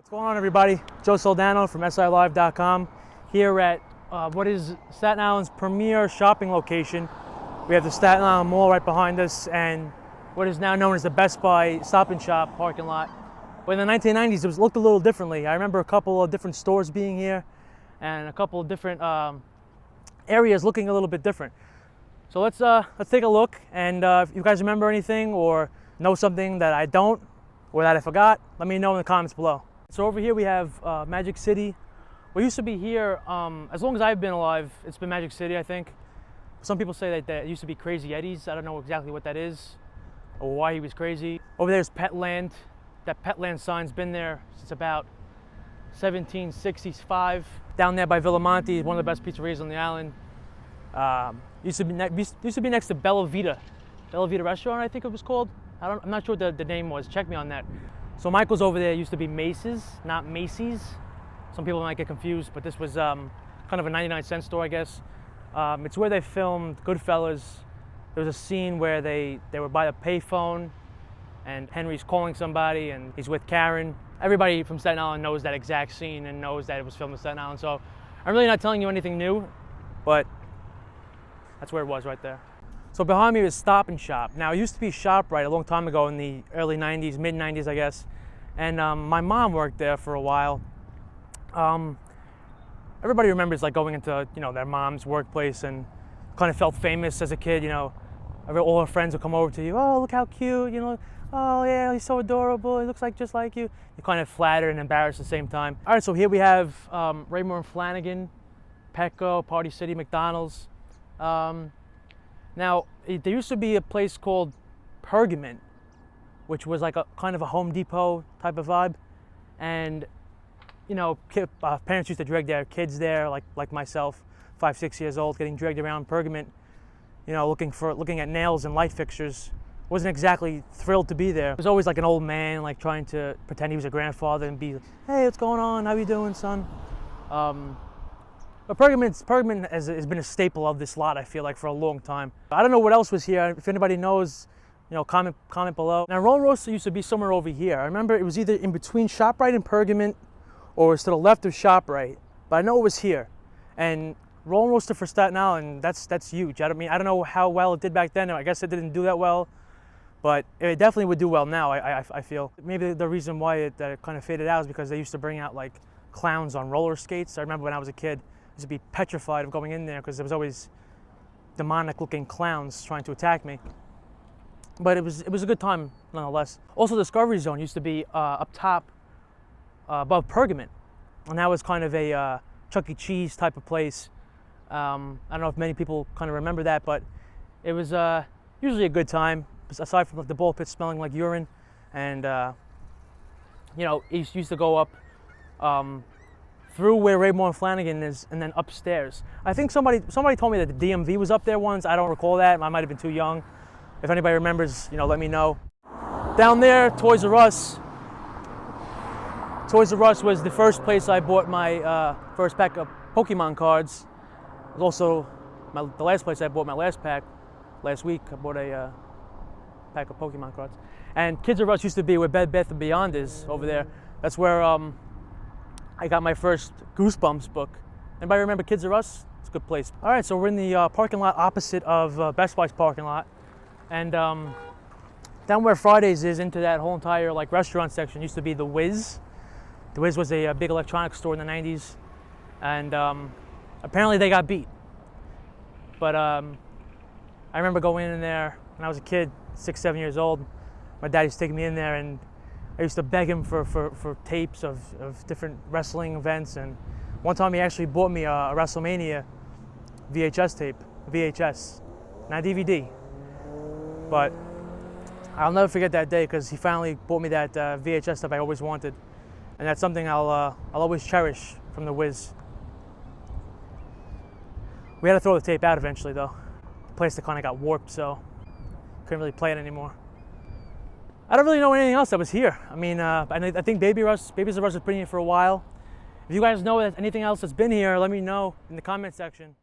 What's going on, everybody? Joe Soldano from SILive.com here at what is Staten Island's premier shopping location. We have the Staten Island Mall right behind us and what is now known as the Best Buy Stop and Shop parking lot. But in the 1990s, it looked a little differently. I remember a couple of different stores being here and a couple of different areas looking a little bit different. So let's take a look, and if you guys remember anything or know something that I don't or that I forgot, let me know in the comments below. So over here we have Magic City. What used to be here, as long as I've been alive, it's been Magic City, I think. Some people say that it used to be Crazy Eddie's. I don't know exactly what that is or why he was crazy. Over there's Petland. That Petland sign's been there since about 1765. Down there by Villamonte is one of the best pizzerias on the island. Used to be next to Bella Vita restaurant, I think it was called. I'm not sure what the name was. Check me on that. So Michael's over there used to be Macy's, not Macy's. Some people might get confused, but this was kind of a 99-cent store, I guess. It's where they filmed Goodfellas. There was a scene where they were by a payphone, and Henry's calling somebody, and he's with Karen. Everybody from Staten Island knows that exact scene and knows that it was filmed in Staten Island. So I'm really not telling you anything new, but that's where it was right there. So behind me is Stop and Shop. Now, it used to be ShopRite a long time ago in the early 90s, mid 90s, I guess. And my mom worked there for a while. Everybody remembers like going into, their mom's workplace and kind of felt famous as a kid, all her friends would come over to you. Oh, look how cute, oh yeah, he's so adorable. He looks like just like you. You're kind of flattered and embarrassed at the same time. All right, so here we have Raymore and Flanagan, Petco, Party City, McDonald's. Now, there used to be a place called Pergament, which was like a kind of a Home Depot type of vibe. And, parents used to drag their kids there, like myself, 5, 6 years old, getting dragged around Pergament, looking at nails and light fixtures. Wasn't exactly thrilled to be there. It was always like an old man, like trying to pretend he was a grandfather and be like, hey, what's going on? How you doing, son? But Pergament has been a staple of this lot, I feel like, for a long time. I don't know what else was here. If anybody knows, comment below. Now, Roaster used to be somewhere over here. I remember it was either in between ShopRite and Pergament, or it was to the left of ShopRite. But I know it was here. And Roaster for Staten Island, that's huge. I don't know how well it did back then. I guess it didn't do that well, but it definitely would do well now, I feel. Maybe the reason why it kind of faded out is because they used to bring out like clowns on roller skates. I remember when I was a kid, I used to be petrified of going in there because there was always demonic looking clowns trying to attack me. But it was a good time nonetheless. Also, Discovery Zone used to be up top above Pergament, and that was kind of a Chuck E. Cheese type of place. I don't know if many people kind of remember that, but it was usually a good time, aside from like the ball pit smelling like urine. And it used to go up through where Raymore and Flanagan is, and then upstairs. I think somebody told me that the DMV was up there once. I don't recall that. I might have been too young. If anybody remembers, let me know. Down there, Toys R Us. Toys R Us was the first place I bought my first pack of Pokemon cards. It was also the last place I bought my last pack. Last week, I bought a pack of Pokemon cards. And Kids R Us used to be where Bed Bath & Beyond is over there. That's where I got my first Goosebumps book. Anybody remember Kids R Us? It's a good place. All right, so we're in the parking lot opposite of Best Buy's parking lot. And down where Fridays is into that whole entire like restaurant section used to be the Wiz. The Wiz was a big electronics store in the 90s. And apparently they got beat. But I remember going in there when I was a kid, 6, 7 years old. My dad used to take me in there, and I used to beg him for tapes of different wrestling events, and one time he actually bought me a WrestleMania VHS tape, VHS, not DVD. But I'll never forget that day because he finally bought me that VHS stuff I always wanted, and that's something I'll always cherish from the Wiz. We had to throw the tape out eventually, though. The plastic kind of got warped, so couldn't really play it anymore. I don't really know anything else that was here. I mean, I think Babies R Us has been here for a while. If you guys know anything else that's been here, let me know in the comment section.